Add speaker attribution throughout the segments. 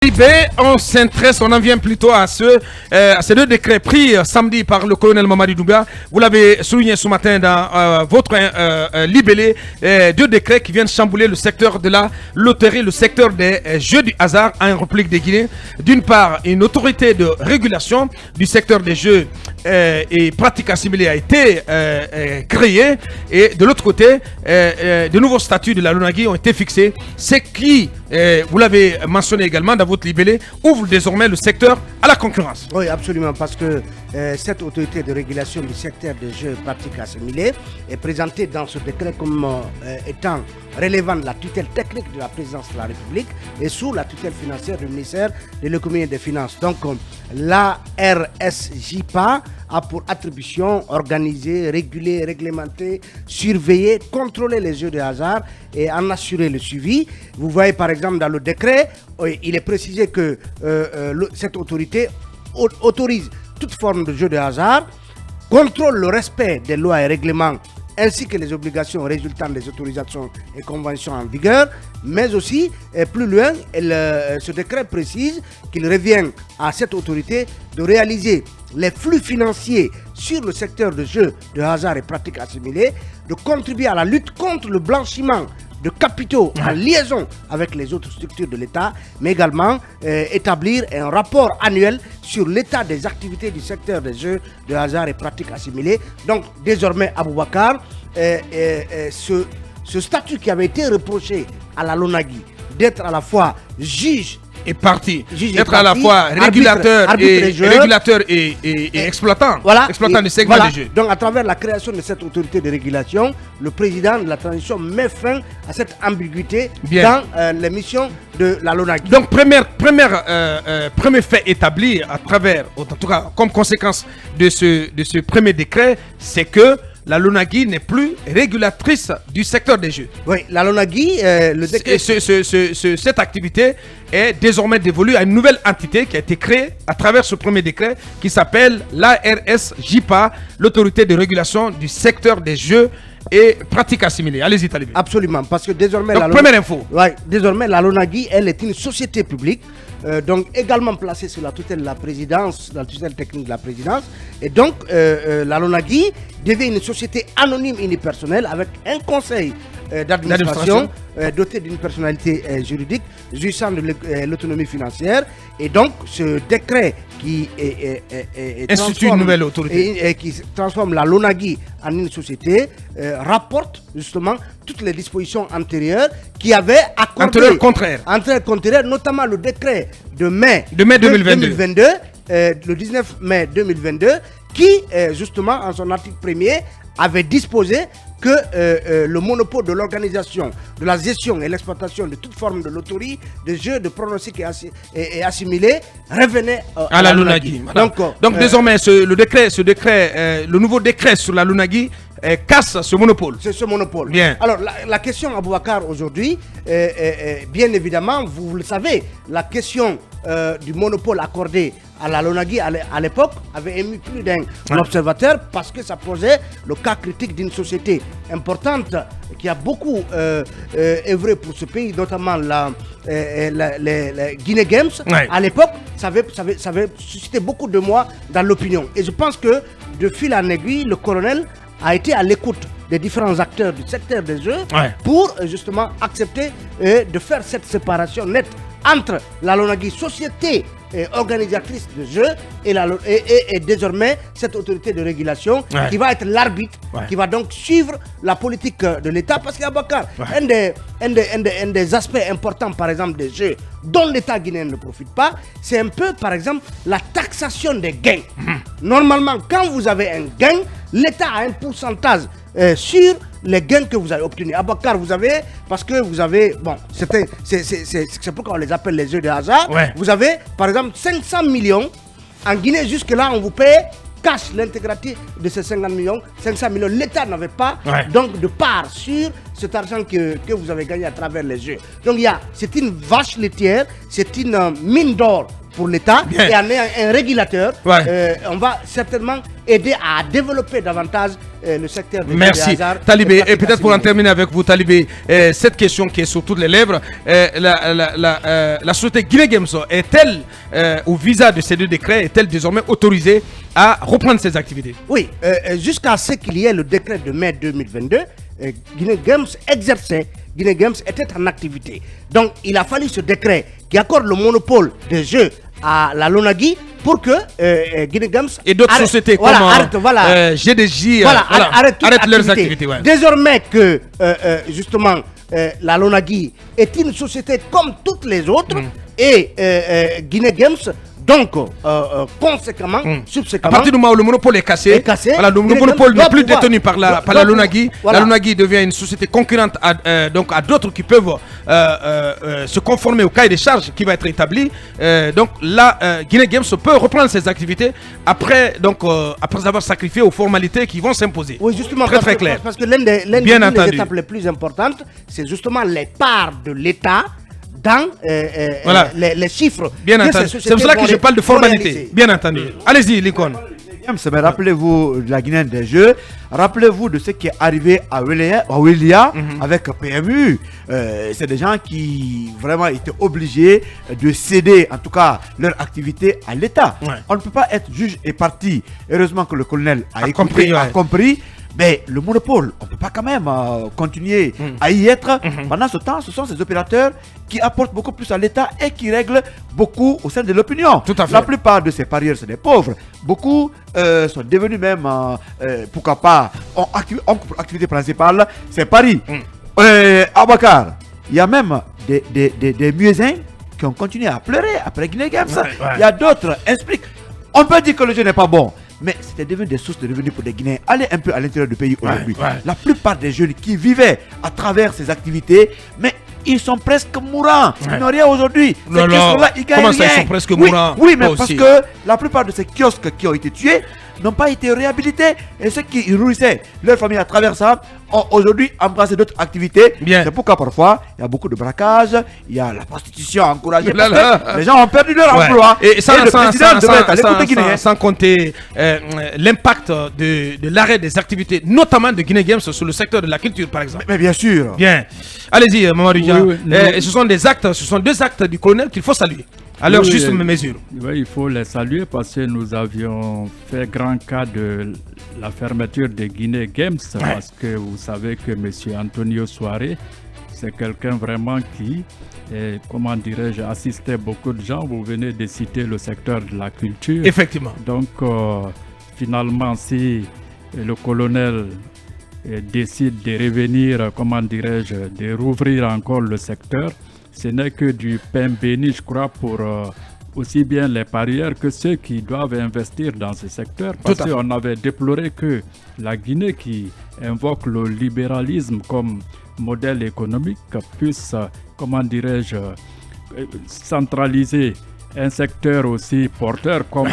Speaker 1: On s'intéresse, on en vient plutôt à ces deux décrets pris samedi par le colonel Mamadi Doumbia. Vous l'avez souligné ce matin dans votre libellé, deux décrets qui viennent chambouler le secteur de la loterie, le secteur des jeux du hasard en République de Guinée. D'une part, une autorité de régulation du secteur des jeux et pratiques assimilées a été créée, et de l'autre côté, de nouveaux statuts de la LONAGUI ont été fixés, ce qui, vous l'avez mentionné également dans votre libellé, ouvre désormais le secteur à la concurrence.
Speaker 2: Oui, absolument, parce que cette autorité de régulation du secteur des jeux et pratiques assimilées est présentée dans ce décret comme étant relevant de la tutelle technique de la présidence de la République et sous la tutelle financière du ministère de l'économie et des finances. Donc, la RSJPA a pour attribution organiser, réguler, réglementer, surveiller, contrôler les jeux de hasard et en assurer le suivi. Vous voyez par exemple dans le décret, il est précisé que cette autorité autorise toute forme de jeu de hasard, contrôle le respect des lois et règlements ainsi que les obligations résultant des autorisations et conventions en vigueur, mais aussi, plus loin, ce décret précise qu'il revient à cette autorité de réaliser les flux financiers sur le secteur de jeux de hasard et pratiques assimilées, de contribuer à la lutte contre le blanchiment de capitaux en liaison avec les autres structures de l'État, mais également établir un rapport annuel sur l'état des activités du secteur des jeux de hasard et pratiques assimilées. Donc désormais, Aboubakar, ce statut qui avait été reproché à la LONAGUI d'être à la fois juge
Speaker 1: et parti, d'être à la fois régulateur et exploitant, exploitant du segment des jeux.
Speaker 2: Donc à travers la création de cette autorité de régulation, le président de la transition met fin à cette ambiguïté dans les missions de la LONAGUI.
Speaker 1: Donc premier fait établi à travers, en tout cas comme conséquence de ce premier décret, c'est que la LONAGUI n'est plus régulatrice du secteur des jeux.
Speaker 2: Oui, la LONAGUI, le décret...
Speaker 1: Cette activité est désormais dévolue à une nouvelle entité qui a été créée à travers ce premier décret qui s'appelle l'ARSJPA, l'autorité de régulation du secteur des jeux et pratiques assimilées. Allez-y, Talibé.
Speaker 2: Absolument, parce que désormais...
Speaker 1: Donc, première info.
Speaker 2: Ouais, désormais, la LONAGUI, elle est une société publique, donc également placée sous la tutelle de la présidence, la tutelle technique de la présidence. Et donc, la LONAGUI devient une société anonyme unipersonnelle avec un conseil d'administration doté d'une personnalité juridique, jouissant de l'autonomie financière. Et donc, ce décret qui
Speaker 1: institue une nouvelle autorité
Speaker 2: et qui transforme la LONAGUI en une société rapporte justement toutes les dispositions antérieures qui avaient accordé antérieures contraires, notamment le décret de mai 2022, le 19 mai 2022, qui justement en son article 1er avait disposé que le monopole de l'organisation, de la gestion et l'exploitation de toute forme de loterie, de jeux, de pronostics et assimilés revenait à la LONAGUI.
Speaker 1: Donc désormais, le nouveau décret sur la LONAGUI casse ce monopole.
Speaker 2: C'est ce monopole.
Speaker 1: Bien.
Speaker 2: Alors la question Aboubakar aujourd'hui, bien évidemment, vous le savez, la question du monopole accordé à la LONAGUI à l'époque avait ému plus d'un observateur parce que ça posait le cas critique d'une société importante qui a beaucoup œuvré pour ce pays, notamment les Guinée Games. À l'époque, ça avait suscité beaucoup de moi dans l'opinion. Et je pense que de fil en aiguille, le colonel a été à l'écoute des différents acteurs du secteur des jeux pour justement accepter de faire cette séparation nette entre la LONAGUI, société organisatrice de jeux, et désormais cette autorité de régulation qui va être l'arbitre, qui va donc suivre la politique de l'État. Parce qu'il y a Bakar, un des aspects importants par exemple des jeux dont l'État guinéen ne profite pas, c'est un peu par exemple la taxation des gains. Normalement, quand vous avez un gain, l'État a un pourcentage sur les gains que vous avez obtenus. À Bakar, vous avez, parce que vous avez, bon, c'est pourquoi on les appelle les jeux de hasard. Vous avez, par exemple, 500 millions. En Guinée, jusque-là, on vous paye cash l'intégralité de ces 50 millions. 500 millions, l'État n'avait pas donc de part sur cet argent que vous avez gagné à travers les jeux. Donc, c'est une vache laitière, c'est une mine d'or pour l'État. Et en ayant un régulateur, on va certainement aider à développer davantage le secteur des
Speaker 1: Merci.
Speaker 2: hasards.
Speaker 1: Talibé, et peut-être pour en terminer avec vous, Talibé, cette question qui est sur toutes les lèvres, la société Guinée Games est-elle, au visa de ces deux décrets, est-elle désormais autorisée à reprendre ses activités?
Speaker 2: Oui, jusqu'à ce qu'il y ait le décret de mai 2022, Guinée Games exerçait, Guinée Games était en activité. Donc il a fallu ce décret qui accorde le monopole des jeux à la Lonagui pour que Guinée Games
Speaker 1: et d'autres sociétés comme GDJ
Speaker 2: arrête
Speaker 1: leurs activités. Ouais.
Speaker 2: Désormais que justement la Lonagui est une société comme toutes les autres et Guinée Games donc conséquemment, subséquemment,
Speaker 1: à partir du moment où le monopole est cassé, voilà, le monopole n'est plus détenu par la Lonagui. Voilà. La Lonagui devient une société concurrente donc à d'autres qui peuvent se conformer au cahier des charges qui va être établi. Donc là, Guinée Games peut reprendre ses activités après avoir sacrifié aux formalités qui vont s'imposer.
Speaker 2: Oui, justement,
Speaker 1: très clair.
Speaker 2: Parce que l'une des étapes les plus importantes, c'est justement les parts de l'État dans les chiffres.
Speaker 1: Bien entendu. C'est pour cela que je parle de formalité. Bien entendu. Allez-y, Lincoln.
Speaker 3: Mais rappelez-vous de la Guinée des Jeux, rappelez-vous de ce qui est arrivé à Willia avec PMU. C'est des gens qui vraiment étaient obligés de céder, en tout cas, leur activité à l'État. Ouais. On ne peut pas être juge et parti. Heureusement que le colonel a compris. Mais le monopole, on ne peut pas quand même continuer à y être. Pendant ce temps, ce sont ces opérateurs qui apportent beaucoup plus à l'État et qui règlent beaucoup au sein de l'opinion.
Speaker 1: Tout à fait.
Speaker 3: La plupart de ces parieurs, c'est des pauvres. Beaucoup sont devenus même, pourquoi pas, ont pour activité principale, c'est paris. Abakar, il y a même des muezzins qui ont continué à pleurer après Guinée Games. Il y a d'autres, expliquent. On peut dire que le jeu n'est pas bon. Mais c'était devenu des sources de revenus pour des Guinéens. Allez un peu à l'intérieur du pays aujourd'hui. La plupart des jeunes qui vivaient à travers ces activités, mais ils sont presque mourants. Ils n'ont rien aujourd'hui. Ces kiosques-là, ils gagnent
Speaker 1: comment
Speaker 3: rien.
Speaker 1: ça, ils sont presque mourants?
Speaker 3: Oui, mais parce que la plupart de ces kiosques qui ont été tués n'ont pas été réhabilités. Et ceux qui nourrissaient leur famille à travers ça ont aujourd'hui embrassé d'autres activités. C'est pourquoi parfois, il y a beaucoup de braquage, il y a la prostitution encouragée. Parce que les gens ont perdu leur emploi.
Speaker 1: Et sans compter l'impact de l'arrêt des activités, notamment de Guinée Games sur le secteur de la culture, par exemple.
Speaker 3: Mais bien sûr.
Speaker 1: Bien. Allez-y, Mamadou Dia. Ce sont deux actes du colonel qu'il faut saluer. À leur juste mesure.
Speaker 4: Oui, il faut les saluer parce que nous avions fait grand cas de la fermeture de Guinée Games parce que vous savez que M. Antonio Soare, c'est quelqu'un vraiment qui, comment dirais-je, assistait beaucoup de gens. Vous venez de citer le secteur de la culture.
Speaker 1: Effectivement.
Speaker 4: Donc, finalement, si le colonel décide de revenir, comment dirais-je, de rouvrir encore le secteur, ce n'est que du pain béni, je crois, pour aussi bien les parieurs que ceux qui doivent investir dans ce secteur. Parce qu'on avait déploré que la Guinée, qui invoque le libéralisme comme modèle économique, puisse, comment dirais-je, centraliser un secteur aussi porteur comme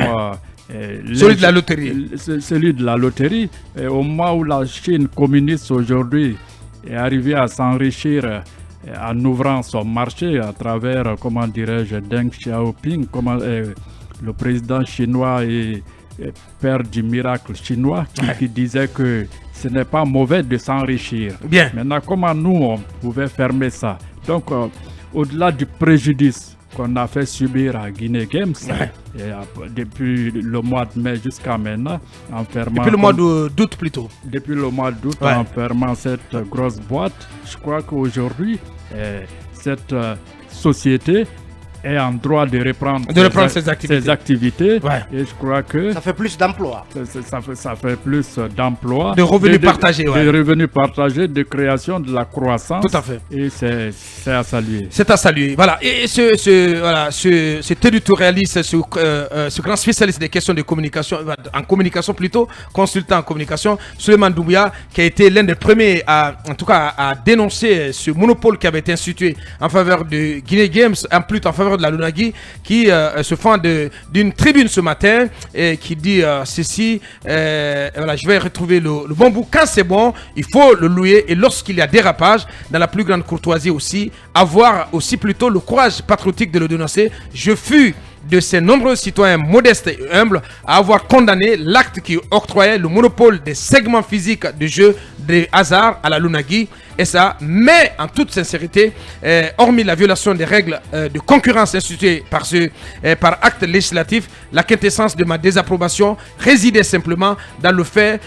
Speaker 1: celui de la loterie.
Speaker 4: Celui de la loterie. Et au moment où la Chine communiste aujourd'hui est arrivée à s'enrichir en ouvrant son marché à travers, comment dirais-je, Deng Xiaoping, le président chinois et père du miracle chinois, qui disait que ce n'est pas mauvais de s'enrichir.
Speaker 1: Bien.
Speaker 4: Maintenant, comment nous, on pouvait fermer ça? Donc, au-delà du préjudice qu'on a fait subir à Guinée Games, depuis le mois de mai jusqu'à maintenant, en fermant...
Speaker 1: Depuis le mois d'août plutôt.
Speaker 4: Depuis le mois d'août, en fermant cette grosse boîte, je crois qu'aujourd'hui, cette société est en droit de reprendre ses activités. Et je crois que
Speaker 2: ça fait plus d'emplois.
Speaker 4: Ça fait plus d'emplois.
Speaker 1: De revenus partagés.
Speaker 4: De revenus partagés, de création de la croissance.
Speaker 1: Tout à fait.
Speaker 4: Et c'est à saluer.
Speaker 1: C'est à saluer. Voilà. Et ce territorialiste, ce grand spécialiste des questions de communication, en communication plutôt, consultant en communication, Souleymane Doumbouya, qui a été l'un des premiers à dénoncer ce monopole qui avait été institué en faveur de Guinée Games, en plus en faveur de la Lonagui, qui se fend d'une tribune ce matin et qui dit ceci, je vais retrouver le bon bout. Quand c'est bon, il faut le louer, et lorsqu'il y a dérapage, dans la plus grande courtoisie aussi, avoir aussi plutôt le courage patriotique de le dénoncer. Je fus de ces nombreux citoyens modestes et humbles à avoir condamné l'acte qui octroyait le monopole des segments physiques de jeux de hasard à la Lunagi. Et ça, mais en toute sincérité, hormis la violation des règles de concurrence instituées par acte législatif, la quintessence de ma désapprobation résidait simplement dans le fait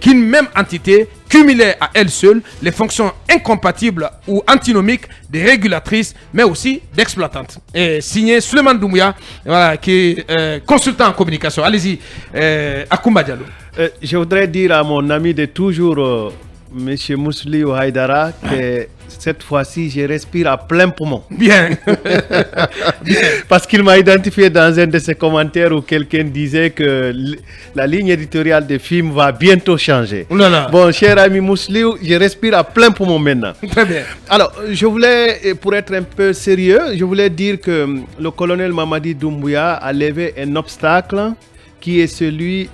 Speaker 1: qu'une même entité cumulait à elle seule les fonctions incompatibles ou antinomiques des régulatrices, mais aussi d'exploitantes. Et signé Suleiman Doumbouya, voilà, qui est consultant en communication. Allez-y, Akoumba Diallo.
Speaker 5: Je voudrais dire à mon ami de toujours, Monsieur Mousliou Haïdara, que cette fois-ci, je respire à plein poumon.
Speaker 1: Bien.
Speaker 5: Parce qu'il m'a identifié dans un de ses commentaires où quelqu'un disait que la ligne éditoriale des films va bientôt changer.
Speaker 1: Oulala.
Speaker 5: Bon, cher ami Mousliou, je respire à plein poumon maintenant.
Speaker 1: Très bien.
Speaker 5: Alors, je voulais, pour être un peu sérieux, je voulais dire que le colonel Mamadi Doumbouya a levé un obstacle qui est celui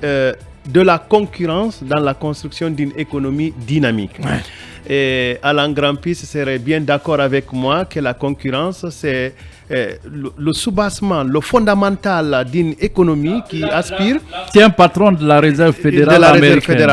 Speaker 5: de la concurrence dans la construction d'une économie dynamique.
Speaker 1: Ouais.
Speaker 5: Et Alain Grampis serait bien d'accord avec moi que la concurrence, c'est le soubassement, le fondamental d'une économie qui aspire...
Speaker 4: C'est un patron de la réserve fédérale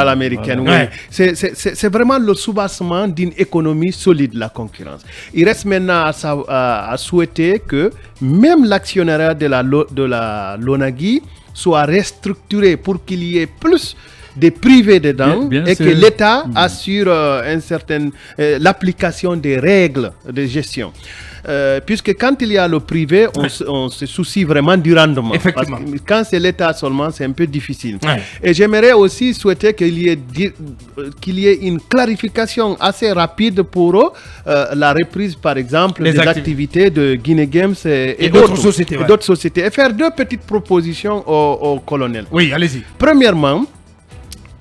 Speaker 4: américaine.
Speaker 5: Voilà.
Speaker 1: Ouais.
Speaker 5: Oui. C'est vraiment le soubassement d'une économie solide, la concurrence. Il reste maintenant à souhaiter que même l'actionnariat de la Lonagi soit restructuré pour qu'il y ait plus de privés dedans
Speaker 4: bien
Speaker 5: et
Speaker 4: sûr.
Speaker 5: que l'État assure l'application des règles de gestion. Puisque quand il y a le privé, on se soucie vraiment du rendement.
Speaker 1: Effectivement.
Speaker 5: Parce que quand c'est l'État seulement, c'est un peu difficile.
Speaker 1: Ouais.
Speaker 5: Et j'aimerais aussi souhaiter qu'il y ait une clarification assez rapide pour la reprise, par exemple,
Speaker 1: Les
Speaker 5: des activités de Guinée Games et
Speaker 1: d'autres sociétés, ouais.
Speaker 5: et d'autres sociétés. Et faire deux petites propositions au colonel.
Speaker 1: Oui, allez-y.
Speaker 5: Premièrement,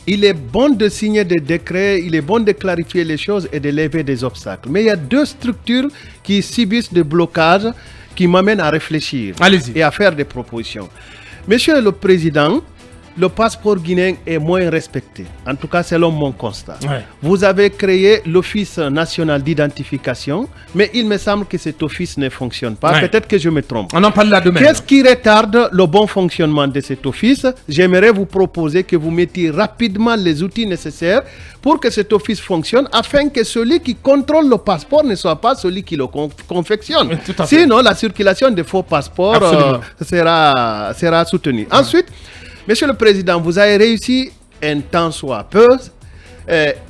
Speaker 5: il est bon de signer des décrets, il est bon de clarifier les choses et de lever des obstacles. Mais il y a deux structures qui subissent des blocages qui m'amènent à réfléchir
Speaker 1: Allez-y.
Speaker 5: et à faire des propositions. Monsieur le Président, le passeport guinéen est moins respecté, en tout cas selon mon constat.
Speaker 1: Ouais.
Speaker 5: Vous avez créé l'Office national d'identification, mais il me semble que cet office ne fonctionne pas.
Speaker 1: Ouais.
Speaker 5: Peut-être que je me trompe.
Speaker 1: On en parle là demain.
Speaker 5: Qu'est-ce qui retarde le bon fonctionnement de cet office? J'aimerais vous proposer que vous mettiez rapidement les outils nécessaires pour que cet office fonctionne, afin que celui qui contrôle le passeport ne soit pas celui qui le confectionne.
Speaker 1: Oui, tout à fait.
Speaker 5: Sinon, la circulation des faux passeports sera soutenue. Ensuite, Monsieur le Président, vous avez réussi un tant soit peu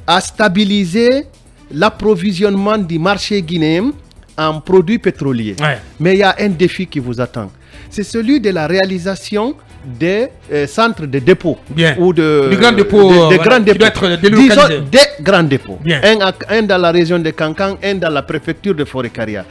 Speaker 5: à stabiliser l'approvisionnement du marché guinéen en produits pétroliers.
Speaker 1: Ouais.
Speaker 5: Mais il y a un défi qui vous attend. C'est celui de la réalisation des centres de dépôt.
Speaker 1: Bien.
Speaker 5: Ou
Speaker 1: Du grand dépôt,
Speaker 5: des
Speaker 1: voilà,
Speaker 5: grands
Speaker 1: qui
Speaker 5: dépôts.
Speaker 1: doit être délocalisé.
Speaker 5: Disons, des grands dépôts.
Speaker 1: Bien.
Speaker 5: Un dans la région de Kankan, un dans la préfecture de Forêt-Caria.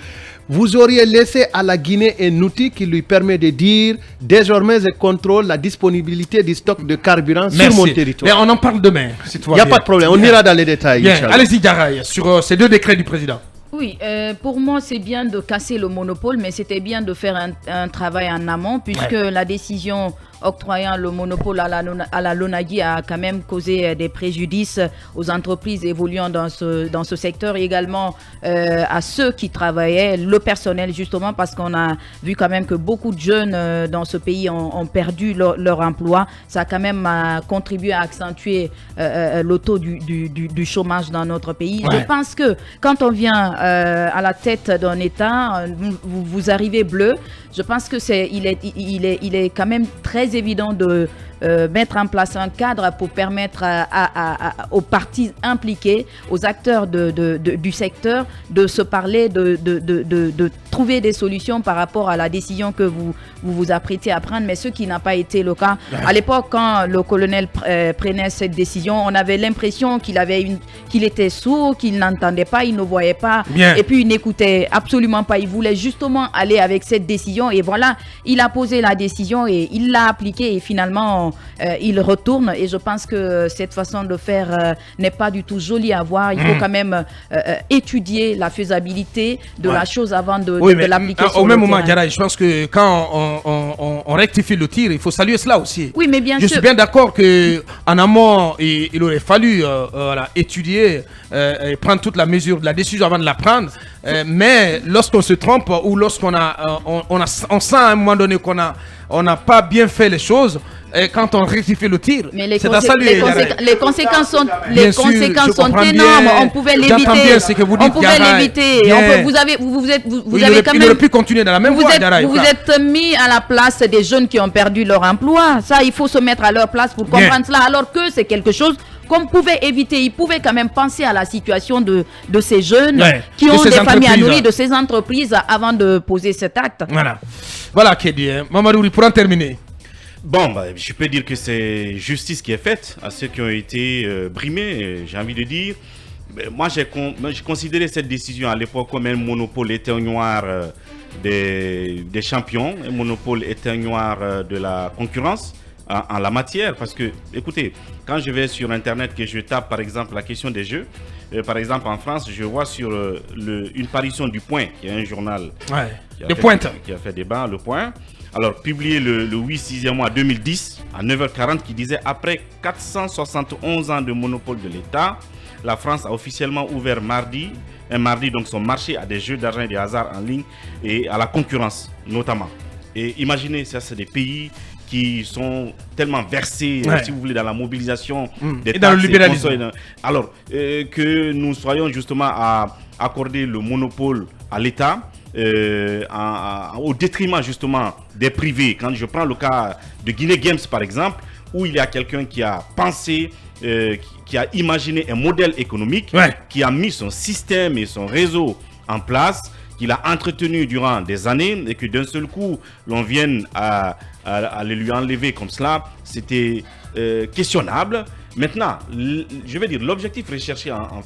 Speaker 5: Vous auriez laissé à la Guinée un outil qui lui permet de dire désormais je contrôle la disponibilité du stock de carburant sur mon
Speaker 1: Mais
Speaker 5: territoire.
Speaker 1: on en parle demain. Il
Speaker 5: Il n'y a pas de problème, on ira dans les détails.
Speaker 1: Bien.
Speaker 5: Inch'Allah.
Speaker 1: Allez-y, Garay, sur ces deux décrets du président.
Speaker 6: Oui, pour moi, c'est bien de casser le monopole, mais c'était bien de faire un travail en amont, puisque la décision octroyant le monopole à la Lonagi a quand même causé des préjudices aux entreprises évoluant dans ce secteur, et également à ceux qui travaillaient, le personnel justement, parce qu'on a vu quand même que beaucoup de jeunes dans ce pays ont perdu leur emploi. Ça a quand même contribué à accentuer le taux du chômage dans notre pays.
Speaker 1: Ouais.
Speaker 6: Je pense que quand on vient à la tête d'un État, vous arrivez bleu. Je pense que il est quand même très évident de mettre en place un cadre pour permettre aux parties impliquées, aux acteurs du secteur, de se parler, de trouver des solutions par rapport à la décision que vous apprêtez à prendre, mais ce qui n'a pas été le cas. À l'époque, quand le colonel prenait cette décision, on avait l'impression qu'il était sourd, qu'il n'entendait pas, il ne voyait pas,
Speaker 1: Bien.
Speaker 6: et puis il n'écoutait absolument pas. Il voulait justement aller avec cette décision, et voilà, il a posé la décision et il l'a appliquée, et finalement bon, il retourne et je pense que cette façon de faire n'est pas du tout jolie à voir. Il faut quand même étudier la faisabilité de la chose avant de l'appliquer sur
Speaker 1: au
Speaker 6: le
Speaker 1: même moment,
Speaker 6: terrain.
Speaker 1: Diarra, je pense que quand on rectifie le tir, il faut saluer cela aussi.
Speaker 6: Oui, mais bien
Speaker 1: Je
Speaker 6: sûr.
Speaker 1: suis bien d'accord qu'en amont, il aurait fallu étudier et prendre toute la mesure de la décision avant de la prendre. Mais lorsqu'on se trompe ou lorsqu'on on sent à un moment donné on n'a pas bien fait les choses, et quand on rectifie le tir,
Speaker 6: Mais les,
Speaker 1: c'est à saluer.
Speaker 6: les conséquences sont,
Speaker 1: Bien sûr, je comprends
Speaker 6: énormes.
Speaker 1: bien.
Speaker 6: On pouvait
Speaker 1: J'entends
Speaker 6: l'éviter.
Speaker 1: bien ce que vous dites,
Speaker 6: On pouvait
Speaker 1: Diarra.
Speaker 6: l'éviter.
Speaker 1: Bien.
Speaker 6: Vous avez
Speaker 1: Il
Speaker 6: avez
Speaker 1: aurait-
Speaker 6: quand
Speaker 1: il
Speaker 6: même.
Speaker 1: aurait pu continuer dans la même voie, Diarra,
Speaker 6: Vous
Speaker 1: Ifra.
Speaker 6: êtes mis à la place des jeunes qui ont perdu leur emploi. Ça, il faut se mettre à leur place pour
Speaker 1: Bien.
Speaker 6: comprendre cela. Alors que c'est quelque chose qu'on pouvait éviter. Ils pouvaient quand même penser à la situation de ces jeunes
Speaker 1: Ouais.
Speaker 6: qui
Speaker 1: De
Speaker 6: ont
Speaker 1: ces
Speaker 6: des familles à
Speaker 1: entreprises,
Speaker 6: nourrir,
Speaker 1: hein.
Speaker 6: de ces entreprises avant de poser cet acte.
Speaker 1: Voilà qui est dit. Mamadou, pour en terminer.
Speaker 7: Bon, je peux dire que c'est justice qui est faite à ceux qui ont été brimés, j'ai envie de dire. Moi, j'ai considéré cette décision à l'époque comme un monopole éteignoir des champions, un monopole éteignoir de la concurrence en la matière. Parce que, écoutez, quand je vais sur Internet, que je tape par exemple la question des jeux, par exemple en France, je vois sur une parution du Point, qui est un journal
Speaker 1: De pointe.
Speaker 7: qui a fait débat, Le Point. Alors, publié le 8/6e mois 2010, à 9h40, qui disait « Après 471 ans de monopole de l'État, la France a officiellement ouvert un mardi, donc son marché à des jeux d'argent et de hasard en ligne et à la concurrence, notamment. » Et imaginez, ça, c'est des pays qui sont tellement versés, si vous voulez, dans la mobilisation des
Speaker 1: et dans le
Speaker 7: taxes
Speaker 1: libéralisme.
Speaker 7: consorts. Alors, que nous soyons justement à accorder le monopole à l'État, au détriment justement des privés. Quand je prends le cas de Guinée Games par exemple, où il y a quelqu'un qui a pensé, qui a imaginé un modèle économique, qui a mis son système et son réseau en place, qu'il a entretenu durant des années, et que d'un seul coup l'on vienne à le lui enlever comme cela, c'était questionnable. Maintenant, je vais dire, l'objectif recherché en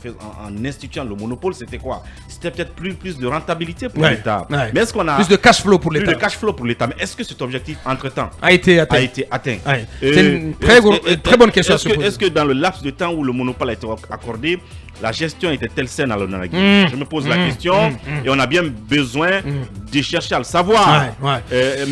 Speaker 7: instituant le monopole, c'était quoi? C'était peut-être plus de rentabilité pour l'État. Mais est-ce qu'on a
Speaker 1: plus de cash flow pour l'État?
Speaker 7: Plus de cash flow pour l'État. Mais est-ce que cet objectif, entre-temps,
Speaker 1: a été atteint? C'est une très bonne question à se poser.
Speaker 7: Est-ce que dans le laps de temps où le monopole a été accordé, la gestion était-elle saine à l'Onaragui? Je me pose la question et on a bien besoin de chercher à le savoir.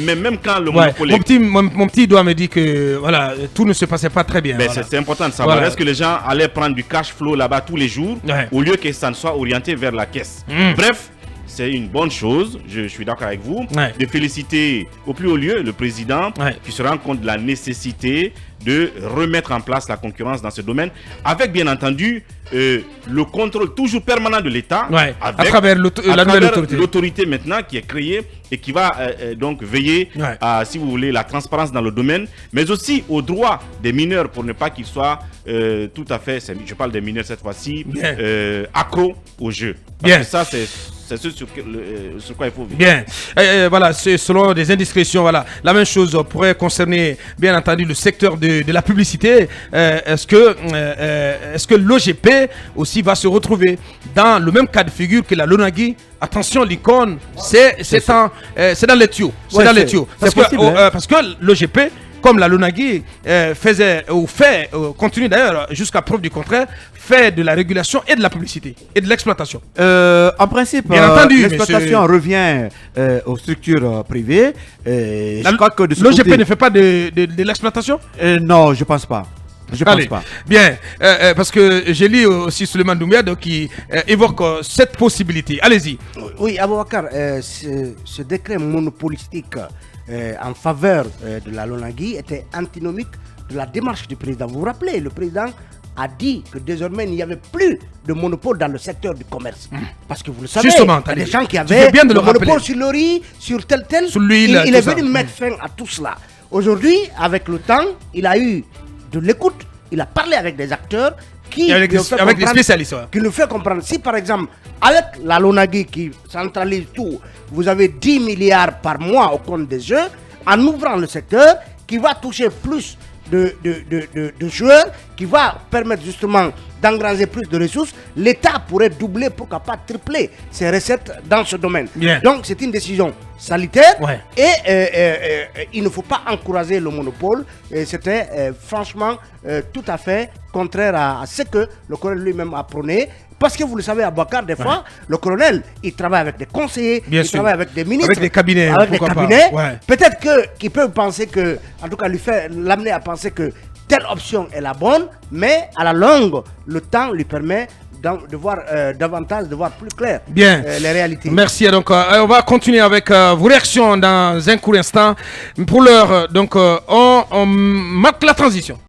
Speaker 7: Mais même quand le monopole
Speaker 1: mon petit doigt me dit que voilà, tout ne se passait pas très bien.
Speaker 7: C'est important de savoir. Est-ce que les gens allaient prendre du cash flow là-bas tous les jours au lieu que ça ne soit orienté vers la caisse? Bref, c'est une bonne chose, je suis d'accord avec vous, de féliciter au plus haut lieu le président qui se rend compte de la nécessité de remettre en place la concurrence dans ce domaine, avec bien entendu le contrôle toujours permanent de l'État,
Speaker 1: à travers
Speaker 7: l'autorité maintenant qui est créée et qui va donc veiller à, si vous voulez, la transparence dans le domaine, mais aussi aux droits des mineurs pour ne pas qu'ils soient tout à fait, je parle des mineurs cette fois-ci, accros au jeu. Parce que ça, c'est ce sur quoi il faut vivre.
Speaker 1: Bien. Voilà, c'est selon des indiscrétions. Voilà. La même chose pourrait concerner, bien entendu, le secteur de la publicité. Est-ce que l'OGP aussi va se retrouver dans le même cas de figure que la Lonagui? Attention, l'icône, c'est dans les tuyaux. C'est dans les tuyaux. Parce que l'OGP, comme la Lonagui continue d'ailleurs jusqu'à preuve du contraire, fait de la régulation et de la publicité et de l'exploitation.
Speaker 3: En principe, l'exploitation revient aux structures privées.
Speaker 1: L'OGP ne fait pas de l'exploitation?
Speaker 3: Non, je pense pas. Je pense pas.
Speaker 1: Bien, parce que j'ai lu aussi Souleymane Doumbia qui évoque cette possibilité. Allez-y.
Speaker 2: Oui, Aboubacar, ce décret monopolistique en faveur de la Lonagui était antinomique de la démarche du président. Vous vous rappelez, le président a dit que désormais il n'y avait plus de monopole dans le secteur du commerce. Parce que vous le savez, il y a des gens qui avaient le monopole sur le riz, sur tel, sur l'huile. Il est venu mettre fin à tout cela. Aujourd'hui, avec le temps, il a eu de l'écoute, il a parlé avec des acteurs
Speaker 1: avec des spécialistes.
Speaker 2: Qui nous fait comprendre. Si par exemple, avec la Lonagui qui centralise tout, vous avez 10 milliards par mois au compte des jeux, en ouvrant le secteur qui va toucher plus de joueurs qui va permettre justement d'engranger plus de ressources, l'État pourrait doubler, pourquoi pas tripler ses recettes dans ce domaine.
Speaker 1: Bien.
Speaker 2: Donc c'est une décision sanitaire
Speaker 1: Ouais.
Speaker 2: et il ne faut pas encourager le monopole. Et c'était franchement tout à fait contraire à ce que le colonel lui-même a prôné. Parce que vous le savez, à Bakar, des fois, le colonel, il travaille avec des conseillers,
Speaker 1: Bien
Speaker 2: il
Speaker 1: sûr.
Speaker 2: travaille avec des ministres,
Speaker 1: Avec des cabinets,
Speaker 2: avec des
Speaker 1: pourquoi pas.
Speaker 2: cabinets.
Speaker 1: Ouais.
Speaker 2: Peut-être qu'il peut penser que, en tout cas, l'amener à penser que telle option est la bonne, mais à la longue, le temps lui permet de voir davantage, de voir plus clair
Speaker 1: Bien.
Speaker 2: les réalités.
Speaker 1: Merci. Donc, on va continuer avec vos réactions dans un court instant. Pour l'heure, donc, on marque la transition.